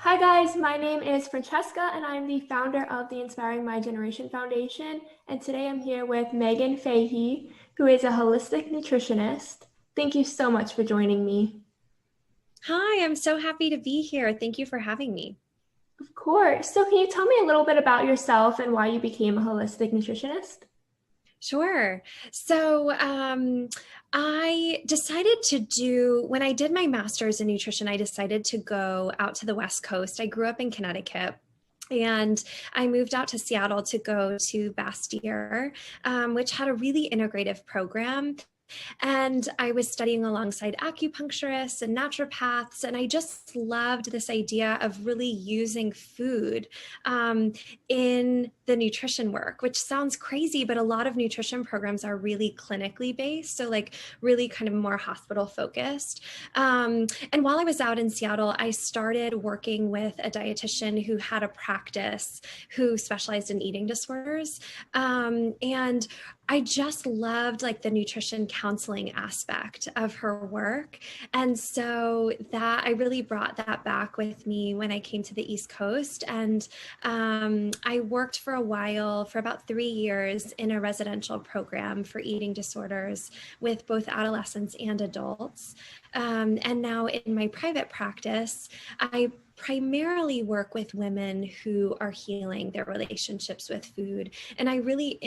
Hi guys, my name is Francesca and I'm the founder of the Inspiring My Generation Foundation. And today I'm here with Megan Fahey, who is a holistic nutritionist. Thank you so much for joining me. Hi, I'm so happy to be here. Thank you for having me. Of course. So can you tell me a little bit about yourself and why you became a holistic nutritionist? Sure. I decided when I did my master's in nutrition, I decided to go out to the West Coast. I grew up in Connecticut. And I moved out to Seattle to go to Bastyr, which had a really integrative program. And I was studying alongside acupuncturists and naturopaths. And I just loved this idea of really using food um, in the nutrition work, which sounds crazy, but a lot of nutrition programs are really clinically based. So, like, really kind of more hospital focused. And while I was out in Seattle, I started working with a dietitian who had a practice who specialized in eating disorders. And I just loved like the nutrition counseling aspect of her work. And so that I really brought that back with me when I came to the East Coast. And I worked for a while, for about 3 years, in a residential program for eating disorders with both adolescents and adults. And now in my private practice, I primarily work with women who are healing their relationships with food. And I really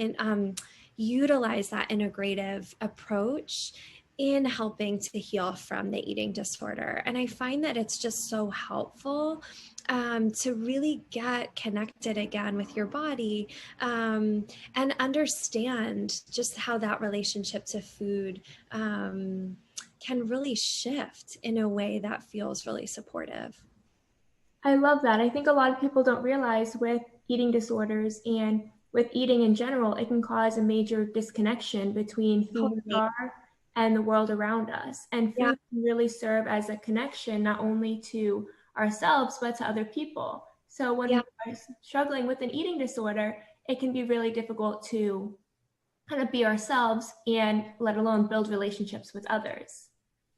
utilize that integrative approach in helping to heal from the eating disorder. And I find that it's just so helpful to really get connected again with your body and understand just how that relationship to food can really shift in a way that feels really supportive. I love that. I think a lot of people don't realize with eating disorders and with eating in general, it can cause a major disconnection between who we Totally. are and the world around us. And Yeah. food can really serve as a connection, not only to ourselves, but to other people. So when Yeah. we are struggling with an eating disorder, it can be really difficult to kind of be ourselves and let alone build relationships with others.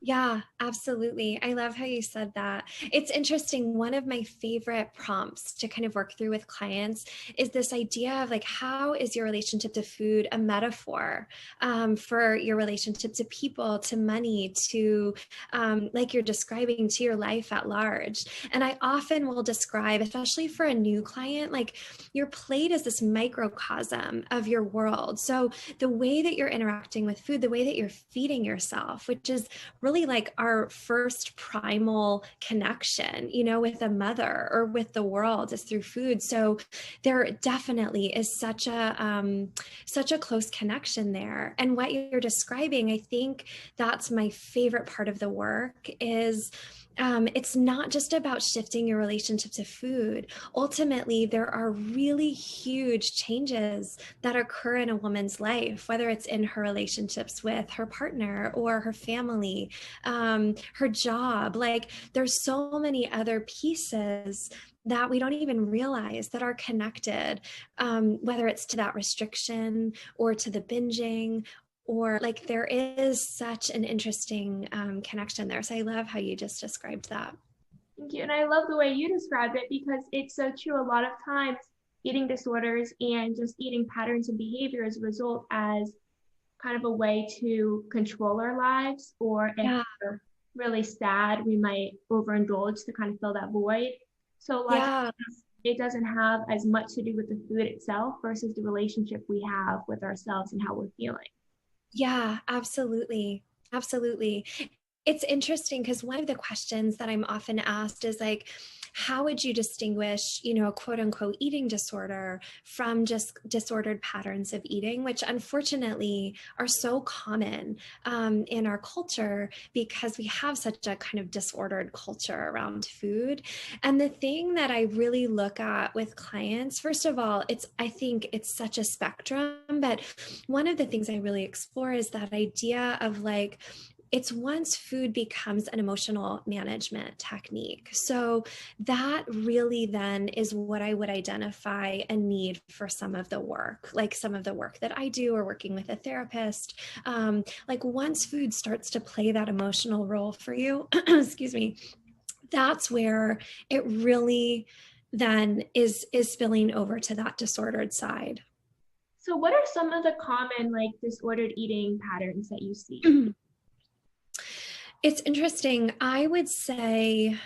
Yeah, absolutely. I love how you said that. It's interesting. One of my favorite prompts to kind of work through with clients is this idea of like, how is your relationship to food a metaphor for your relationship to people, to money, to like you're describing to your life at large. And I often will describe, especially for a new client, like your plate is this microcosm of your world. So the way that you're interacting with food, the way that you're feeding yourself, which is really like our first primal connection, with a mother or with the world is through food. So there definitely is such a close connection there. And what you're describing, I think that's my favorite part of the work is it's not just about shifting your relationship to food. Ultimately, there are really huge changes that occur in a woman's life, whether it's in her relationships with her partner or her family, her job. Like there's so many other pieces that we don't even realize that are connected, whether it's to that restriction or to the binging, or like there is such an interesting connection there. So I love how you just described that. Thank you. And I love the way you described it because it's so true. A lot of times, eating disorders and just eating patterns and behaviors result as kind of a way to control our lives, or if Yeah. we're really sad, we might overindulge to kind of fill that void. So a lot of Yeah. times, it doesn't have as much to do with the food itself versus the relationship we have with ourselves and how we're feeling. Yeah, absolutely. Absolutely. It's interesting because one of the questions that I'm often asked is like, how would you distinguish, a quote unquote eating disorder from just disordered patterns of eating, which unfortunately are so common in our culture because we have such a kind of disordered culture around food. And the thing that I really look at with clients, first of all, I think it's such a spectrum, but one of the things I really explore is that idea of like, it's once food becomes an emotional management technique. So that really then is what I would identify a need for some of the work, like some of the work that I do or working with a therapist. Like once food starts to play that emotional role for you, excuse me, that's where it really then is spilling over to that disordered side. So what are some of the common like disordered eating patterns that you see? It's interesting. I would say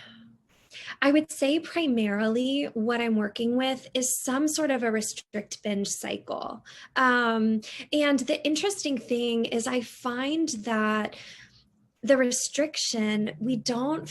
primarily what I'm working with is some sort of a restrict binge cycle. And the interesting thing is I find that the restriction, we don't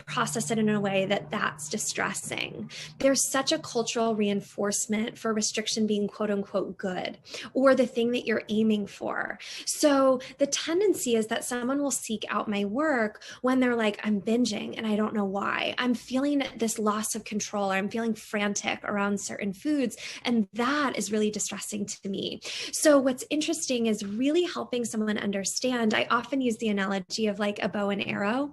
process it in a way that that's distressing. There's such a cultural reinforcement for restriction being quote unquote good, or the thing that you're aiming for. So the tendency is that someone will seek out my work when they're like, I'm binging and I don't know why. I'm feeling this loss of control, or I'm feeling frantic around certain foods. And that is really distressing to me. So what's interesting is really helping someone understand. I often use the analogy of like a bow and arrow.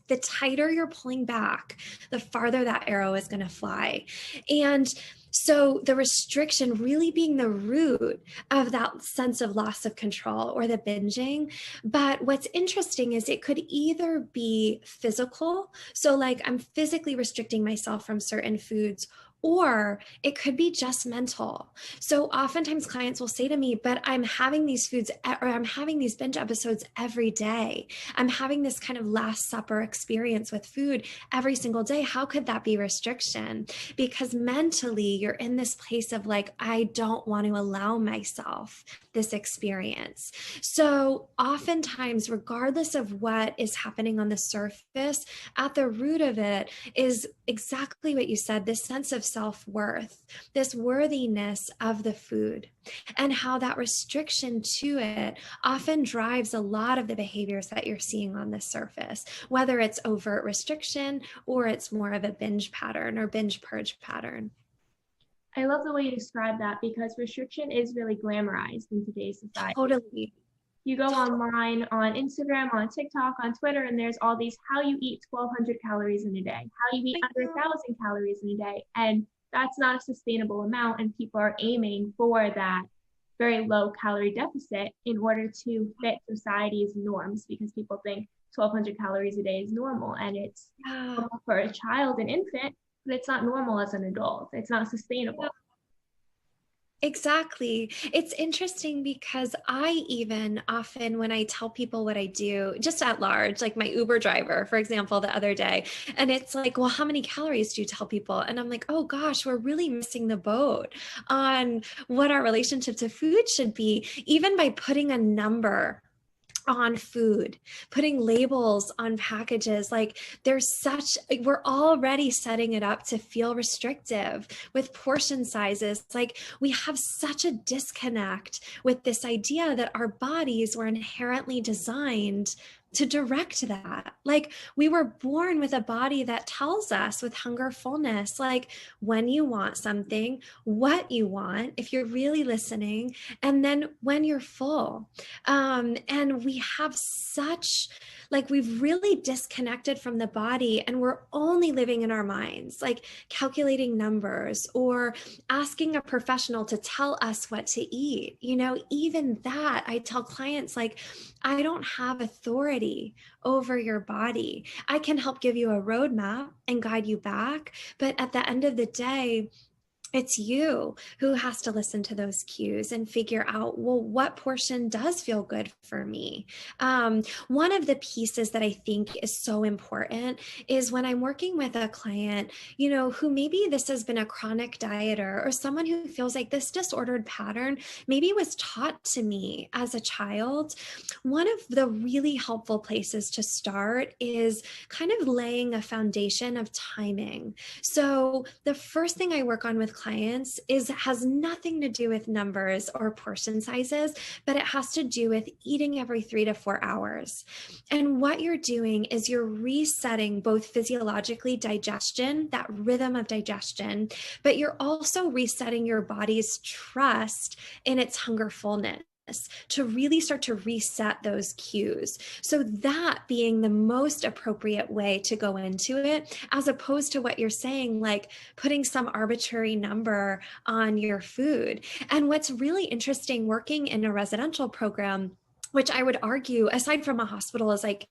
The tighter you're pulling back, the farther that arrow is going to fly. And so the restriction really being the root of that sense of loss of control or the binging. But what's interesting is it could either be physical. So like I'm physically restricting myself from certain foods, or it could be just mental. So oftentimes clients will say to me, but I'm having these foods, or I'm having these binge episodes every day. I'm having this kind of Last Supper experience with food every single day. How could that be restriction? Because mentally you're in this place of like, I don't want to allow myself this experience. So oftentimes, regardless of what is happening on the surface, at the root of it is exactly what you said, this sense of self-worth, this worthiness of the food, and how that restriction to it often drives a lot of the behaviors that you're seeing on the surface, whether it's overt restriction or it's more of a binge pattern or binge purge pattern. I love the way you describe that because restriction is really glamorized in today's society. Totally. You go online on Instagram, on TikTok, on Twitter, and there's all these how you eat 1,200 calories in a day, how you eat under 1,000 calories in a day. And that's not a sustainable amount. And people are aiming for that very low calorie deficit in order to fit society's norms because people think 1,200 calories a day is normal. And it's normal for a child, an infant, but it's not normal as an adult. It's not sustainable. Exactly. It's interesting because I even often, when I tell people what I do, just at large, like my Uber driver, for example, the other day, and it's like, well, how many calories do you tell people? And I'm like, oh gosh, we're really missing the boat on what our relationship to food should be, even by putting a number on food, putting labels on packages. Like we're already setting it up to feel restrictive with portion sizes. Like we have such a disconnect with this idea that our bodies were inherently designed to direct that. Like we were born with a body that tells us with hunger, fullness, like when you want something, what you want, if you're really listening, and then when you're full. And we have we've really disconnected from the body, and we're only living in our minds, like calculating numbers or asking a professional to tell us what to eat. Even that, I tell clients, like, I don't have authority over your body. I can help give you a roadmap and guide you back. But at the end of the day, it's you who has to listen to those cues and figure out, well, what portion does feel good for me? One of the pieces that I think is so important is when I'm working with a client, who maybe this has been a chronic dieter or someone who feels like this disordered pattern maybe was taught to me as a child. One of the really helpful places to start is kind of laying a foundation of timing. So the first thing I work on with clients has nothing to do with numbers or portion sizes, but it has to do with eating every 3 to 4 hours. And what you're doing is you're resetting both physiologically digestion, that rhythm of digestion, but you're also resetting your body's trust in its hunger fullness to really start to reset those cues. So that being the most appropriate way to go into it, as opposed to what you're saying, like putting some arbitrary number on your food. And what's really interesting working in a residential program, which I would argue, aside from a hospital, is like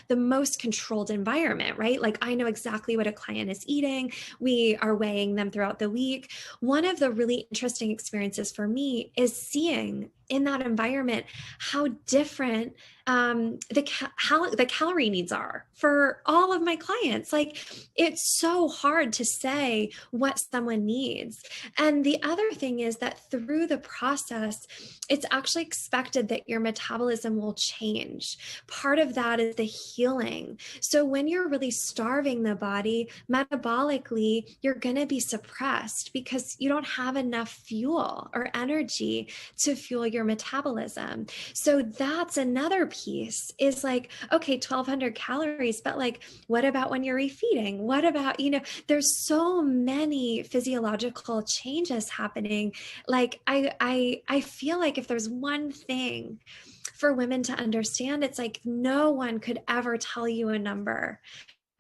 the most controlled environment, right? Like I know exactly what a client is eating. We are weighing them throughout the week. One of the really interesting experiences for me is seeing in that environment how different the calorie needs are for all of my clients. Like it's so hard to say what someone needs. And the other thing is that through the process, it's actually expected that your metabolism will change. Part of that is the healing. So when you're really starving the body, metabolically, you're going to be suppressed because you don't have enough fuel or energy to fuel your metabolism. So that's another piece is like, okay, 1200 calories, but like, what about when you're refeeding? What about, there's so many physiological changes happening. Like I feel like if there's one thing for women to understand, it's like no one could ever tell you a number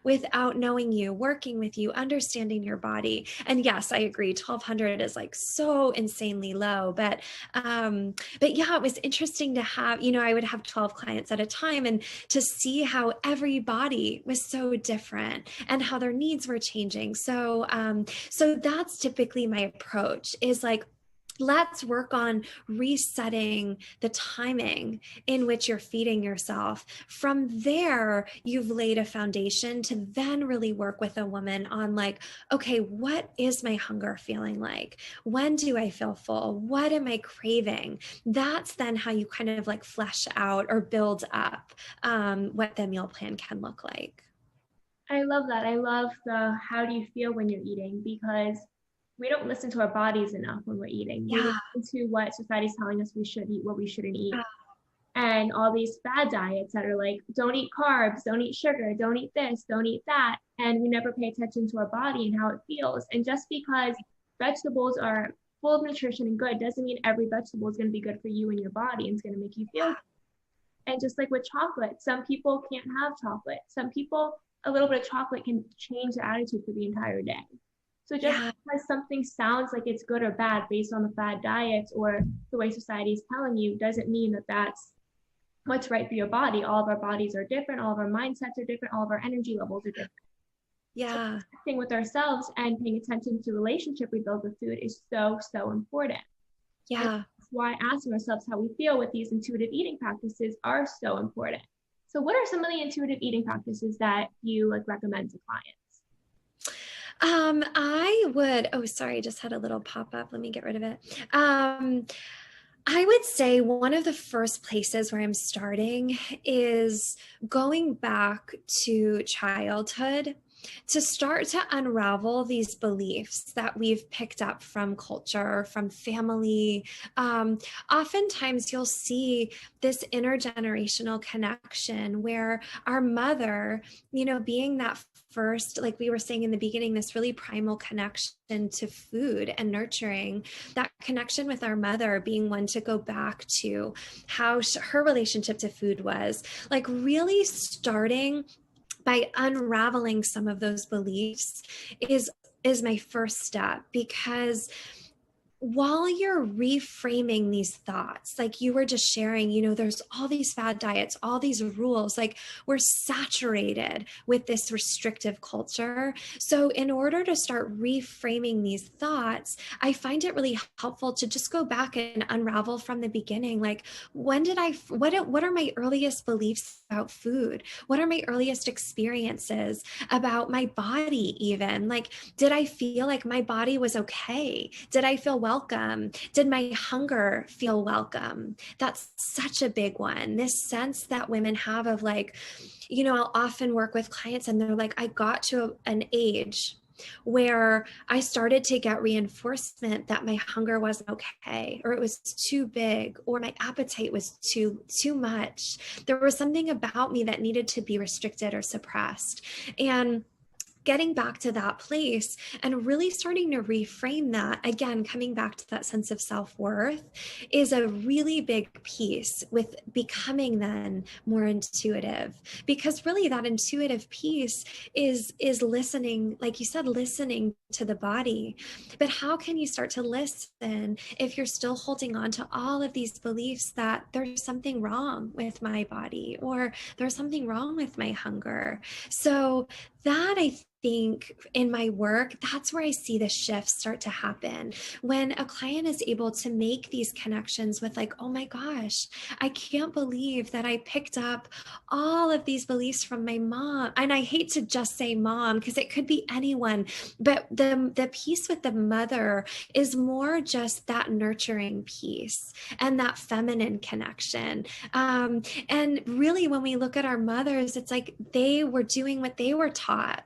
without knowing you, working with you, understanding your body. And yes, I agree, 1200 is like so insanely low, but yeah, it was interesting to have, I would have 12 clients at a time and to see how every body was so different and how their needs were changing. So that's typically my approach is like, let's work on resetting the timing in which you're feeding yourself. From there, you've laid a foundation to then really work with a woman on like, okay, what is my hunger feeling like? When do I feel full? What am I craving? That's then how you kind of like flesh out or build up what the meal plan can look like. I love that. I love the how do you feel when you're eating, because we don't listen to our bodies enough when we're eating. We Yeah. listen to what society's telling us we should eat, what we shouldn't eat. Yeah. And all these fad diets that are like, don't eat carbs, don't eat sugar, don't eat this, don't eat that. And we never pay attention to our body and how it feels. And just because vegetables are full of nutrition and good doesn't mean every vegetable is going to be good for you and your body and it's going to make you feel good. And just like with chocolate, some people can't have chocolate. Some people, a little bit of chocolate can change their attitude for the entire day. So just Yeah. because something sounds like it's good or bad based on the fad diets or the way society is telling you doesn't mean that that's what's right for your body. All of our bodies are different. All of our mindsets are different. All of our energy levels are different. So Yeah. connecting with ourselves and paying attention to the relationship we build with food is so, so important. And Yeah. that's why asking ourselves how we feel with these intuitive eating practices are so important. So what are some of the intuitive eating practices that you like recommend to clients? Sorry, I just had a little pop up. Let me get rid of it. I would say one of the first places where I'm starting is going back to childhood to start to unravel these beliefs that we've picked up from culture, from family. Oftentimes, you'll see this intergenerational connection where our mother, being that first, like we were saying in the beginning, this really primal connection to food and nurturing, that connection with our mother being one to go back to how her relationship to food was, like really starting by unraveling some of those beliefs is my first step, because while you're reframing these thoughts, like you were just sharing, there's all these fad diets, all these rules, like we're saturated with this restrictive culture. So in order to start reframing these thoughts, I find it really helpful to just go back and unravel from the beginning. Like, what are my earliest beliefs about food? What are my earliest experiences about my body even? Like, did I feel like my body was okay? Did I feel welcome? Did my hunger feel welcome? That's such a big one. This sense that women have of like, I'll often work with clients and they're like, I got to an age where I started to get reinforcement that my hunger wasn't okay, or it was too big, or my appetite was too much. There was something about me that needed to be restricted or suppressed. And getting back to that place and really starting to reframe that, again, coming back to that sense of self-worth, is a really big piece with becoming then more intuitive. Because really that intuitive piece is listening, like you said, listening to the body. But how can you start to listen if you're still holding on to all of these beliefs that there's something wrong with my body, or there's something wrong with my hunger? So that, I think, in my work, that's where I see the shifts start to happen. When a client is able to make these connections with, like, oh my gosh, I can't believe that I picked up all of these beliefs from my mom. And I hate to just say mom, because it could be anyone, but the piece with the mother is more just that nurturing piece and that feminine connection. And really, when we look at our mothers, it's like they were doing what they were taught.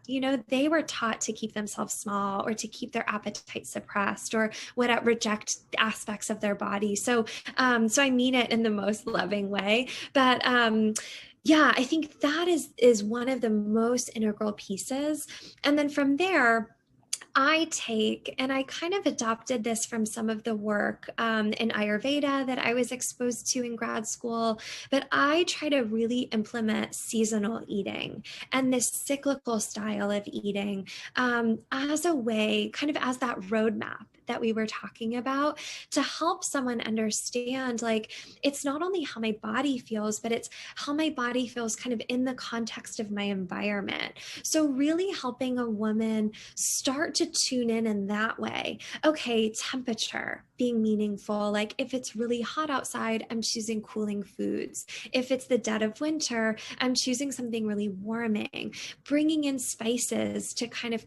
They were taught to keep themselves small, or to keep their appetite suppressed, or what, reject aspects of their body. So I mean it in the most loving way. But yeah, I think that is one of the most integral pieces. And then from there, I take, and I kind of adopted this from some of the work in Ayurveda that I was exposed to in grad school, but I try to really implement seasonal eating and this cyclical style of eating as a way, kind of as that roadmap that we were talking about, to help someone understand, like, it's not only how my body feels, but it's how my body feels kind of in the context of my environment. So really helping a woman start to tune in that way. Okay, temperature being meaningful. Like, if it's really hot outside, I'm choosing cooling foods. If it's the dead of winter, I'm choosing something really warming. Bringing in spices to kind of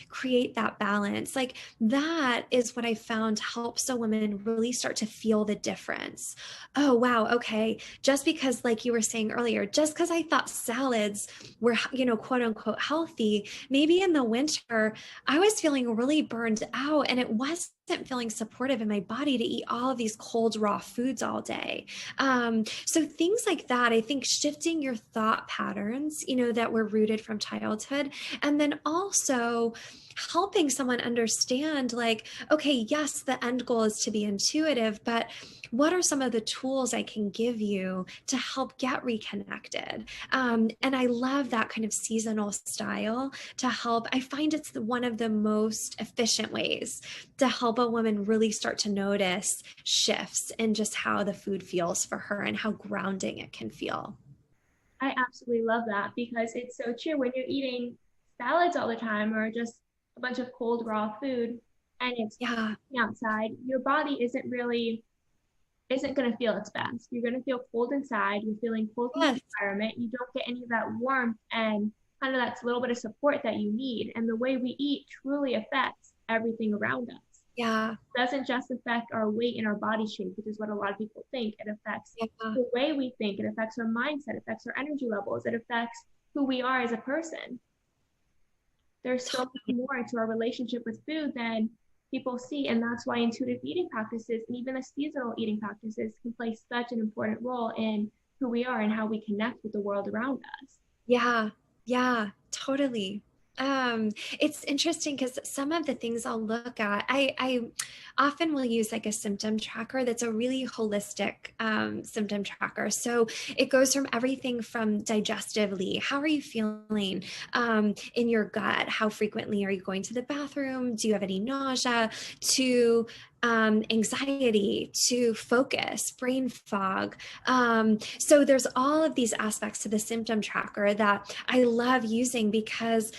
create that balance. Like, that is what I found helps a woman really start to feel the difference. Oh, wow. Okay. Just because, like you were saying earlier, just because I thought salads were, quote unquote healthy, maybe in the winter, I was feeling really burned out, and it wasn't feeling supportive in my body to eat all of these cold, raw foods all day. So things like that, I think shifting your thought patterns, that were rooted from childhood, and then also helping someone understand, like, okay, yes, the end goal is to be intuitive, but what are some of the tools I can give you to help get reconnected? And I love that kind of seasonal style to help. I find it's one of the most efficient ways to help a woman really start to notice shifts in just how the food feels for her and how grounding it can feel. I absolutely love that because it's so true. When you're eating salads all the time or just a bunch of cold raw food and it's Yeah. outside, your body isn't going to feel its best. You're going to feel cold inside. You're feeling cold in the Yes. environment. You don't get any of that warmth and kind of that little bit of support that you need. And the way we eat truly affects everything around us. Yeah. It doesn't just affect our weight and our body shape, which is what a lot of people think. It affects Yeah. the way we think. It affects our mindset. It affects our energy levels. It affects who we are as a person. There's so much more to our relationship with food than people see. And that's why intuitive eating practices and even the seasonal eating practices can play such an important role in who we are and how we connect with the world around us. Yeah, yeah, totally. It's interesting because some of the things I'll look at, I often will use like a symptom tracker that's a really holistic symptom tracker. So it goes from everything from digestively, how are you feeling in your gut? How frequently are you going to the bathroom? Do you have any nausea? To anxiety, to focus, brain fog. So there's all of these aspects to the symptom tracker that I love using because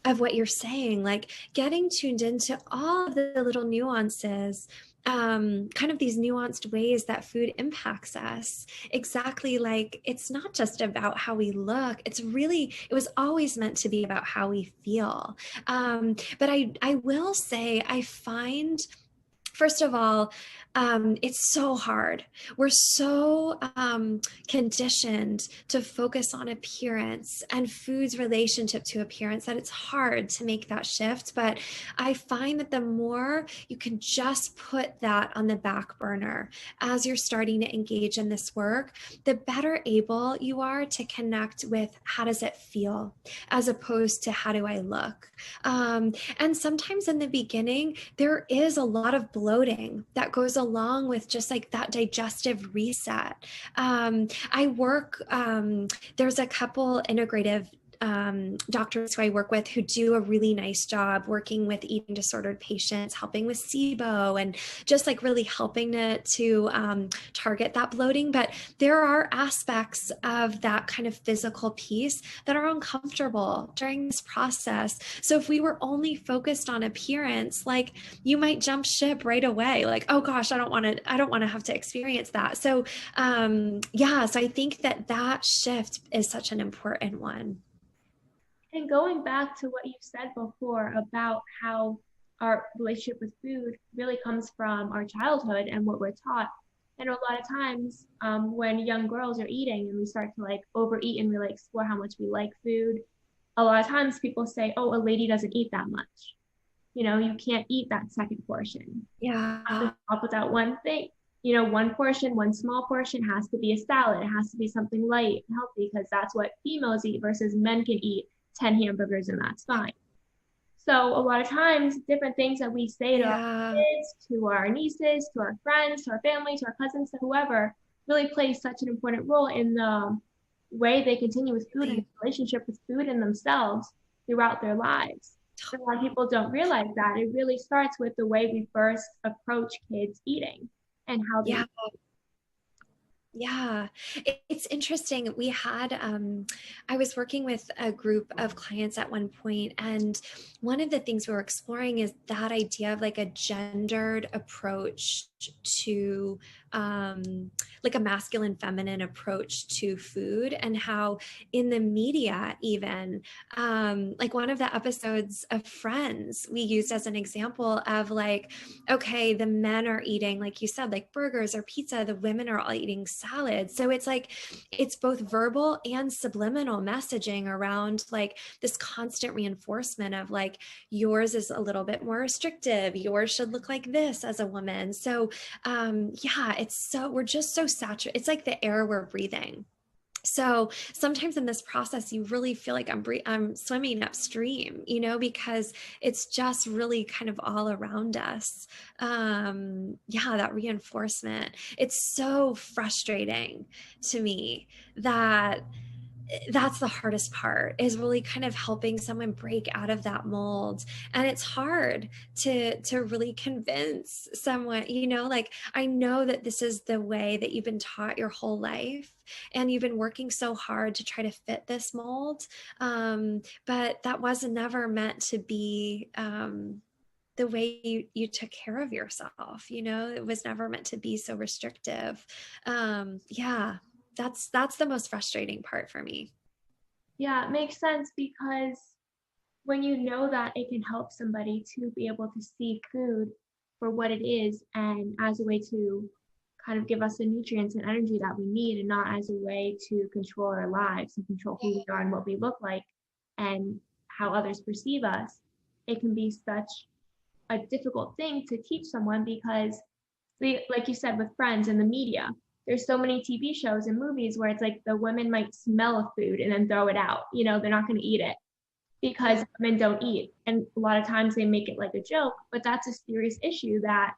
of what you're saying, like getting tuned into all of the little nuances, kind of these nuanced ways that food impacts us. Exactly, like it's not just about how we look. It was always meant to be about how we feel. But I will say, I find First of all, it's so hard. We're so conditioned to focus on appearance and food's relationship to appearance that it's hard to make that shift. But I find that the more you can just put that on the back burner as you're starting to engage in this work, the better able you are to connect with how does it feel as opposed to how do I look. And sometimes in the beginning, there is a lot of bloating that goes along with just like that digestive reset. I work, there's a couple integrative doctors who I work with who do a really nice job working with eating disordered patients, helping with SIBO, and just like really helping to target that bloating. But there are aspects of that kind of physical piece that are uncomfortable during this process. So if we were only focused on appearance, like you might jump ship right away, like, oh gosh, I don't want to have to experience that. So so I think that shift is such an important one. And going back to what you said before about how our relationship with food really comes from our childhood and what we're taught. And a lot of times, when young girls are eating and we start to like overeat and we like explore how much we like food, a lot of times people say, "Oh, a lady doesn't eat that much. You know, you can't eat that second portion. You have Yeah. to stop with that one thing. You know, one portion, one small portion has to be a salad. It has to be something light and healthy because that's what females eat versus men can eat 10 hamburgers and that's fine." So a lot of times, different things that we say to our Yeah. kids, to our nieces, to our friends, to our family, to our cousins, to whoever, really plays such an important role in the way they continue with food and relationship with food and themselves throughout their lives. A lot of people don't realize that it really starts with the way we first approach kids eating and how they Yeah. eat. Yeah, it's interesting. I was working with a group of clients at one point, and one of the things we were exploring is that idea of like a gendered approach to, like a masculine, feminine approach to food, and how in the media, even, like one of the episodes of Friends, we used as an example of like, okay, the men are eating, like you said, like burgers or pizza, the women are all eating salad. So it's like, it's both verbal and subliminal messaging around like this constant reinforcement of like, yours is a little bit more restrictive, yours should look like this as a woman. So we're just so saturated. It's like the air we're breathing. So sometimes in this process, you really feel like I'm swimming upstream, because it's just really kind of all around us. That reinforcement. It's so frustrating to me that that's the hardest part, is really kind of helping someone break out of that mold. And it's hard to really convince someone, like, I know that this is the way that you've been taught your whole life and you've been working so hard to try to fit this mold, but that was never meant to be the way you took care of yourself. It was never meant to be so restrictive. Yeah, that's the most frustrating part for me. Yeah, it makes sense because when you know that it can help somebody to be able to see food for what it is and as a way to kind of give us the nutrients and energy that we need and not as a way to control our lives and control who we are and what we look like and how others perceive us, it can be such a difficult thing to teach someone because like you said with Friends and the media, there's so many TV shows and movies where it's like the women might smell a food and then throw it out. You know, they're not going to eat it because women don't eat. And a lot of times they make it like a joke, but that's a serious issue that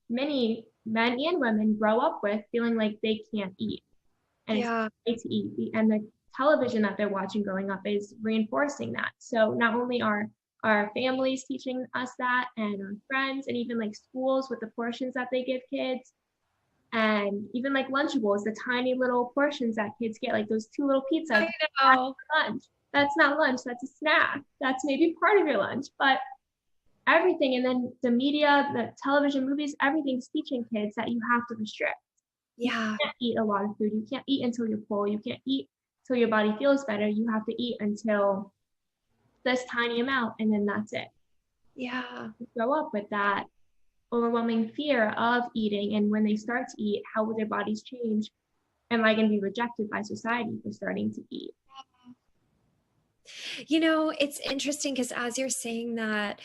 many men and women grow up with, feeling like they can't eat and it's Yeah. okay to eat. And the television that they're watching growing up is reinforcing that. So not only are our families teaching us that and our friends and even like schools with the portions that they give kids and even like Lunchables, the tiny little portions that kids get, like those two little pizzas. I know. Lunch. That's not lunch. That's a snack. That's maybe part of your lunch, but everything. And then the media, the television, movies, everything's teaching kids that you have to restrict. You Yeah. can't eat a lot of food. You can't eat until you're full. You can't eat until your body feels better. You have to eat until this tiny amount, and then that's it. Yeah. You grow up with that overwhelming fear of eating. And when they start to eat, how will their bodies change? Am I going to be rejected by society for starting to eat? It's interesting because as you're saying that,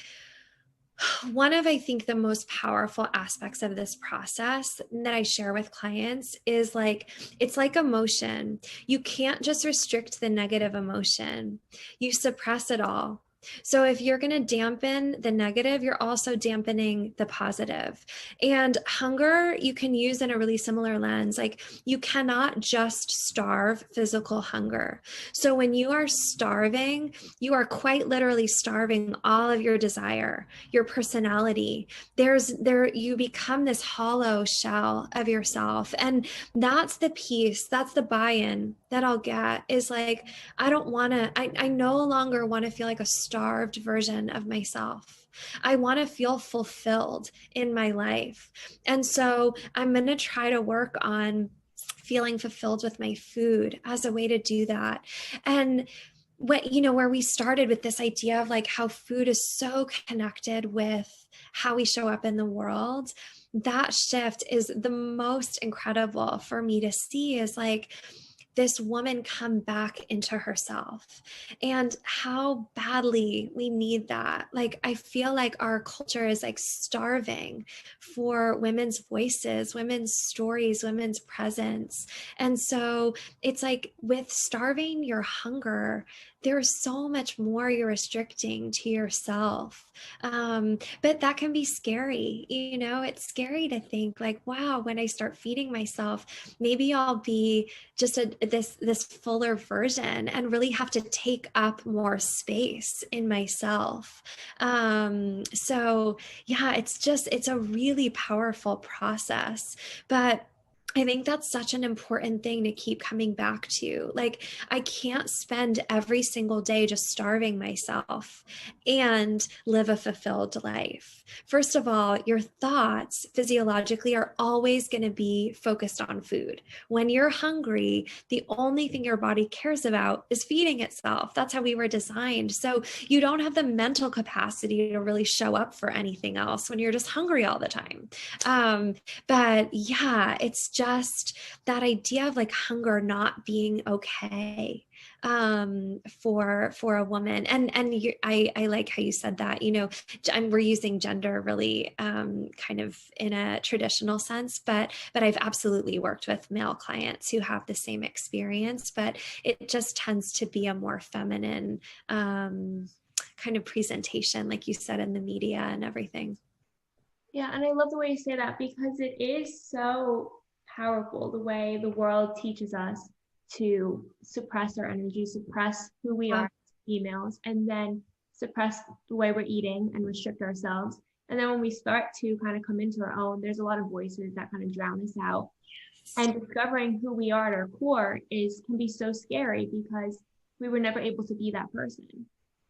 one of, I think, the most powerful aspects of this process that I share with clients is like, it's like emotion. You can't just restrict the negative emotion, you suppress it all. So if you're going to dampen the negative, you're also dampening the positive. And hunger, you can use in a really similar lens. Like, you cannot just starve physical hunger. So when you are starving, you are quite literally starving all of your desire, your personality. You become this hollow shell of yourself. And that's the piece, that's the buy-in that I'll get, is like, I no longer want to feel like a starved version of myself. I want to feel fulfilled in my life. And so I'm going to try to work on feeling fulfilled with my food as a way to do that. And where we started with this idea of like how food is so connected with how we show up in the world, that shift is the most incredible for me to see, is like this woman come back into herself, and how badly we need that. Like, I feel like our culture is like starving for women's voices, women's stories, women's presence. And so it's like, with starving your hunger, there's so much more you're restricting to yourself. But that can be scary. It's scary to think like, wow, when I start feeding myself, maybe I'll be just this fuller version, and really have to take up more space in myself. So yeah, it's a really powerful process. But I think that's such an important thing to keep coming back to. Like, I can't spend every single day just starving myself and live a fulfilled life. First of all, your thoughts physiologically are always going to be focused on food. When you're hungry, the only thing your body cares about is feeding itself. That's how we were designed. So you don't have the mental capacity to really show up for anything else when you're just hungry all the time. But yeah, it's just that idea of like hunger not being okay for a woman. I like how you said that. We're using gender really kind of in a traditional sense, but I've absolutely worked with male clients who have the same experience, but it just tends to be a more feminine kind of presentation, like you said, in the media and everything. Yeah, and I love the way you say that, because it is so powerful the way the world teaches us to suppress our energy, suppress who we are Yeah. as females, and then suppress the way we're eating and restrict ourselves. And then when we start to kind of come into our own, there's a lot of voices that kind of drown us out. And discovering who we are at our core can be so scary, because we were never able to be that person.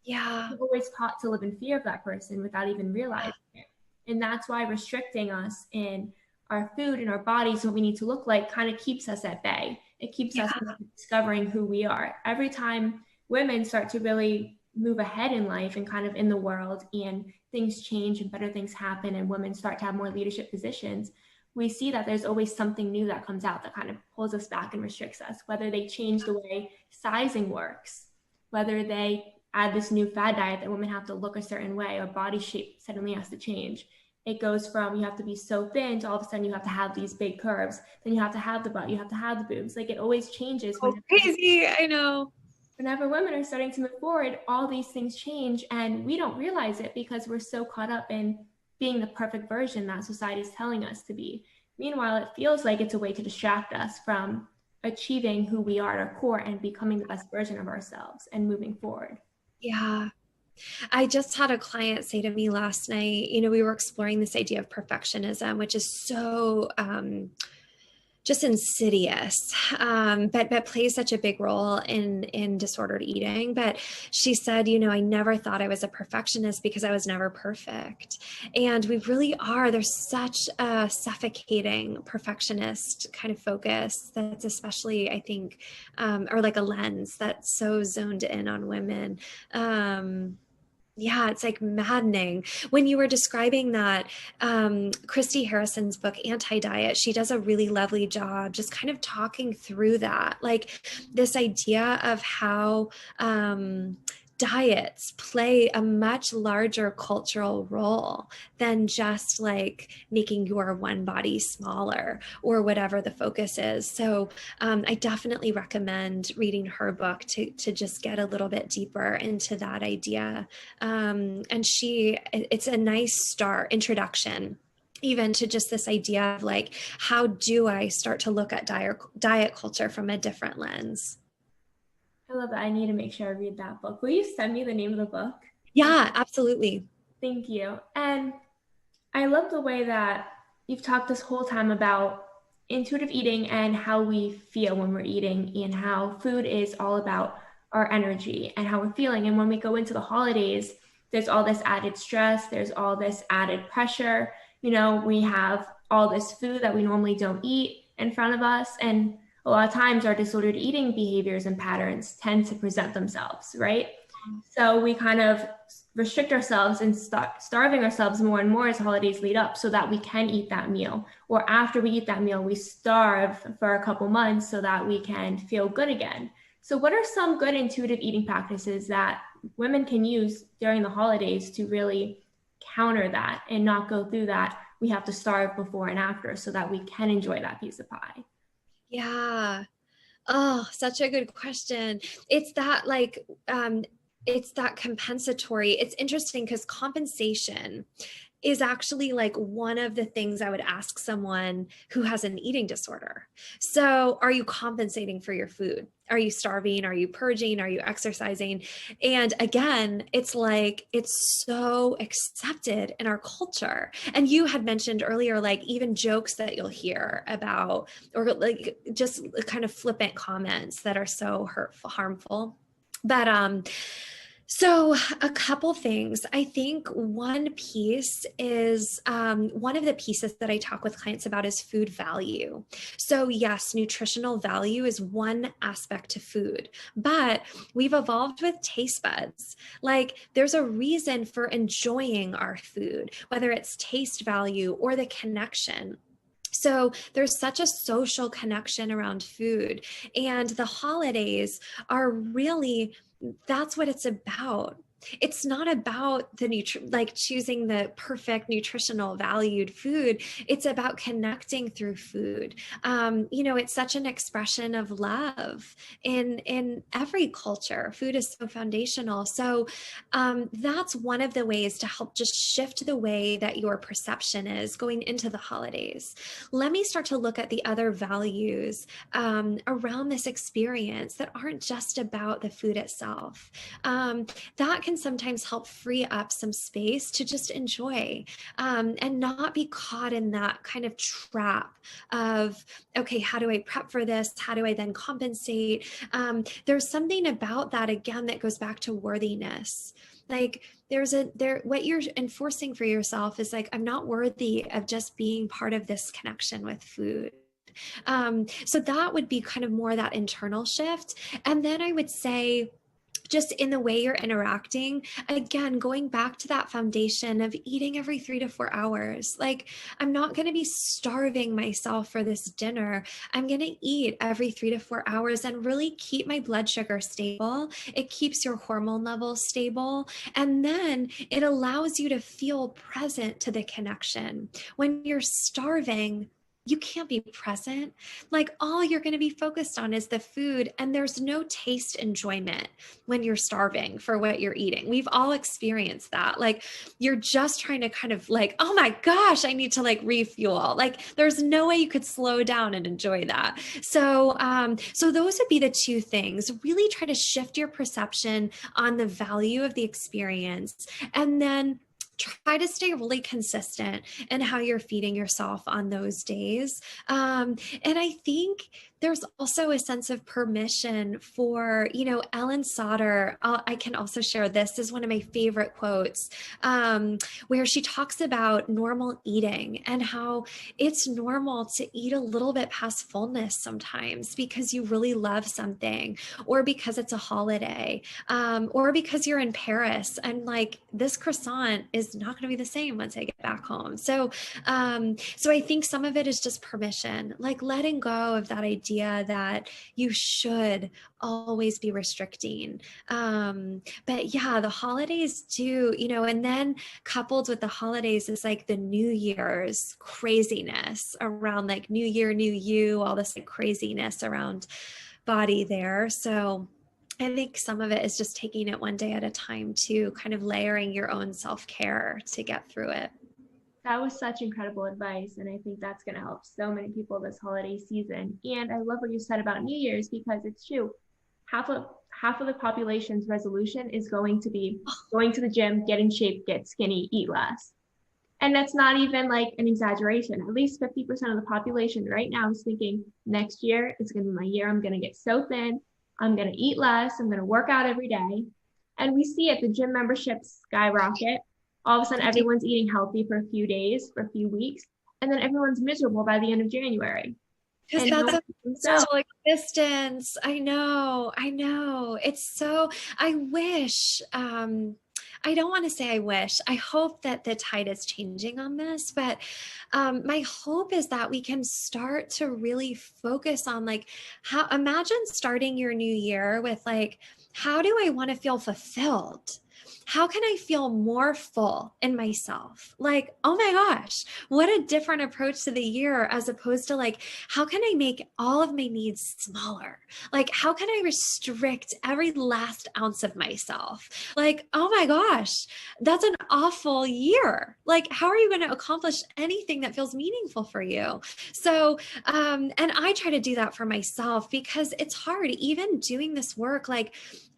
Yeah. We're always taught to live in fear of that person without even realizing it. And that's why restricting us in our food and our bodies, what we need to look like, kind of keeps us at bay. It keeps us Yeah. discovering who we are. Every time women start to really move ahead in life and kind of in the world, and things change and better things happen, and women start to have more leadership positions, we see that there's always something new that comes out that kind of pulls us back and restricts us, whether they change the way sizing works, whether they add this new fad diet that women have to look a certain way, or body shape suddenly has to change. It goes from you have to be so thin to all of a sudden you have to have these big curves, then you have to have the butt, you have to have the boobs. Like, it always changes. Oh, crazy. I know. Whenever women are starting to move forward, all these things change, and we don't realize it because we're so caught up in being the perfect version that society is telling us to be. Meanwhile, it feels like it's a way to distract us from achieving who we are at our core and becoming the best version of ourselves and moving forward. Yeah. I just had a client say to me last night, we were exploring this idea of perfectionism, which is so just insidious, but plays such a big role in disordered eating. But she said, I never thought I was a perfectionist because I was never perfect. And we really are. There's such a suffocating perfectionist kind of focus that's especially, I think, or like a lens that's so zoned in on women. Yeah, it's like maddening. When you were describing that, Christy Harrison's book, Anti-Diet, she does a really lovely job just kind of talking through that. Like this idea of how diets play a much larger cultural role than just like making your one body smaller or whatever the focus is. So I definitely recommend reading her book to just get a little bit deeper into that idea. And it's a nice start introduction even to just this idea of like, how do I start to look at diet culture from a different lens? I love that. I need to make sure I read that book. Will you send me the name of the book? Yeah, absolutely. Thank you. And I love the way that you've talked this whole time about intuitive eating and how we feel when we're eating, and how food is all about our energy and how we're feeling. And when we go into the holidays, there's all this added stress, there's all this added pressure. We have all this food that we normally don't eat in front of us. And a lot of times our disordered eating behaviors and patterns tend to present themselves, right? So we kind of restrict ourselves and start starving ourselves more and more as holidays lead up so that we can eat that meal. Or after we eat that meal, we starve for a couple months so that we can feel good again. So, what are some good intuitive eating practices that women can use during the holidays to really counter that and not go through that? We have to starve before and after so that we can enjoy that piece of pie. Yeah. Oh, such a good question. It's that like, it's that compensatory. It's interesting because compensation is actually like one of the things I would ask someone who has an eating disorder. So, are you compensating for your food? Are you starving? Are you purging? Are you exercising? And again, it's like it's so accepted in our culture. And you had mentioned earlier, like even jokes that you'll hear about, or like just kind of flippant comments that are so hurtful, harmful. But so, a couple things. I think one piece is one of the pieces that I talk with clients about is food value. So, yes, nutritional value is one aspect to food, but we've evolved with taste buds. Like, there's a reason for enjoying our food, whether it's taste value or the connection. So there's such a social connection around food, and the holidays are really, that's what it's about. It's not about like choosing the perfect nutritional valued food. It's about connecting through food. It's such an expression of love in every culture. Food is so foundational. So that's one of the ways to help just shift the way that your perception is going into the holidays. Let me start to look at the other values around this experience that aren't just about the food itself. That can sometimes help free up some space to just enjoy and not be caught in that kind of trap of, okay, how do I prep for this? How do I then compensate? There's something about that, again, that goes back to worthiness. Like what you're enforcing for yourself is like, I'm not worthy of just being part of this connection with food. So that would be kind of more that internal shift. And then I would say, just in the way you're interacting, again, going back to that foundation of eating every 3 to 4 hours. Like, I'm not going to be starving myself for this dinner. I'm going to eat every 3 to 4 hours and really keep my blood sugar stable. It keeps your hormone levels stable. And then it allows you to feel present to the connection. When you're starving, you can't be present. Like, all you're going to be focused on is the food, and there's no taste enjoyment when you're starving for what you're eating. We've all experienced that. Like, you're just trying to kind of like, oh my gosh, I need to like refuel. Like, there's no way you could slow down and enjoy that. So those would be the two things. Really try to shift your perception on the value of the experience, and then try to stay really consistent in how you're feeding yourself on those days. And I think there's also a sense of permission for, Ellen Sauter. I can also share this is one of my favorite quotes, where she talks about normal eating and how it's normal to eat a little bit past fullness sometimes because you really love something, or because it's a holiday, or because you're in Paris and like this croissant is not going to be the same once I get back home. So I think some of it is just permission, like letting go of that idea that you should always be restricting. But yeah, the holidays do, and then coupled with the holidays is like the New Year's craziness around like New Year, New You, all this like craziness around body there. So I think some of it is just taking it one day at a time to kind of layering your own self-care to get through it. That was such incredible advice, and I think that's going to help so many people this holiday season. And I love what you said about New Year's because it's true. Half of the population's resolution is going to be going to the gym, get in shape, get skinny, eat less. And that's not even like an exaggeration. At least 50% of the population right now is thinking next year is going to be my year. I'm going to get so thin. I'm going to eat less. I'm going to work out every day. And we see it, the gym memberships skyrocket. All of a sudden, everyone's eating healthy for a few days, for a few weeks, and then everyone's miserable by the end of January. Because And that's no a social existence. I know. It's so, I wish, I don't want to say I wish. I hope that the tide is changing on this, but my hope is that we can start to really focus on like imagine starting your new year with like, how do I want to feel fulfilled? How can I feel more full in myself? Like, oh my gosh, what a different approach to the year as opposed to like, how can I make all of my needs smaller? Like, how can I restrict every last ounce of myself? Like, oh my gosh, that's an awful year. Like, how are you going to accomplish anything that feels meaningful for you? So, and I try to do that for myself because it's hard, even doing this work. Like,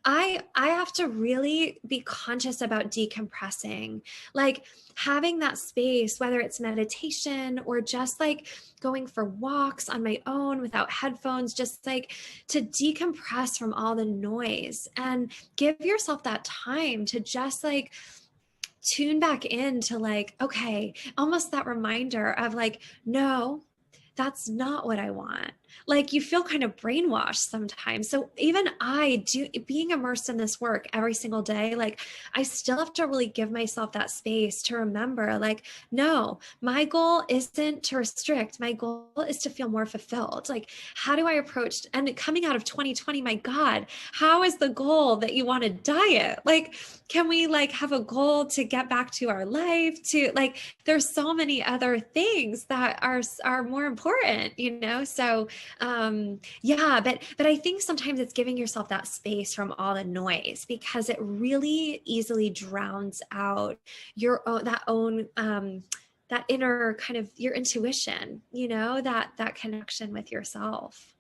I have to really be conscious about decompressing, like having that space, whether it's meditation or just like going for walks on my own without headphones, just like to decompress from all the noise and give yourself that time to just like tune back into like, okay, almost that reminder of like, no, that's not what I want. Like you feel kind of brainwashed sometimes. So even I do being immersed in this work every single day, like I still have to really give myself that space to remember like, no, my goal isn't to restrict. My goal is to feel more fulfilled. Like, how do I approach and coming out of 2020, my God, how is the goal that you want to diet? Like, can we like have a goal to get back to our life to like, there's so many other things that are more important, So yeah, but I think sometimes it's giving yourself that space from all the noise because it really easily drowns out your own that inner kind of your intuition, that connection with yourself.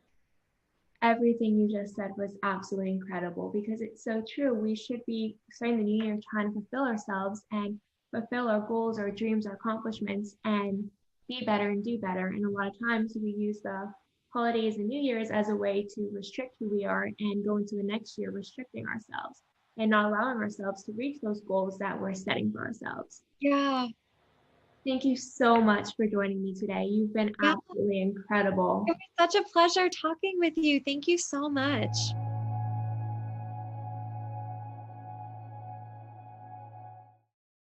everything you just said was absolutely incredible because it's so true. We should be starting the new year trying to fulfill ourselves and fulfill our goals, our dreams, our accomplishments, and be better and do better. And a lot of times we use the holidays and New Year's as a way to restrict who we are and go into the next year restricting ourselves and not allowing ourselves to reach those goals that we're setting for ourselves. Yeah. Thank you so much for joining me today. You've been Yeah. absolutely incredible. It was such a pleasure talking with you. Thank you so much.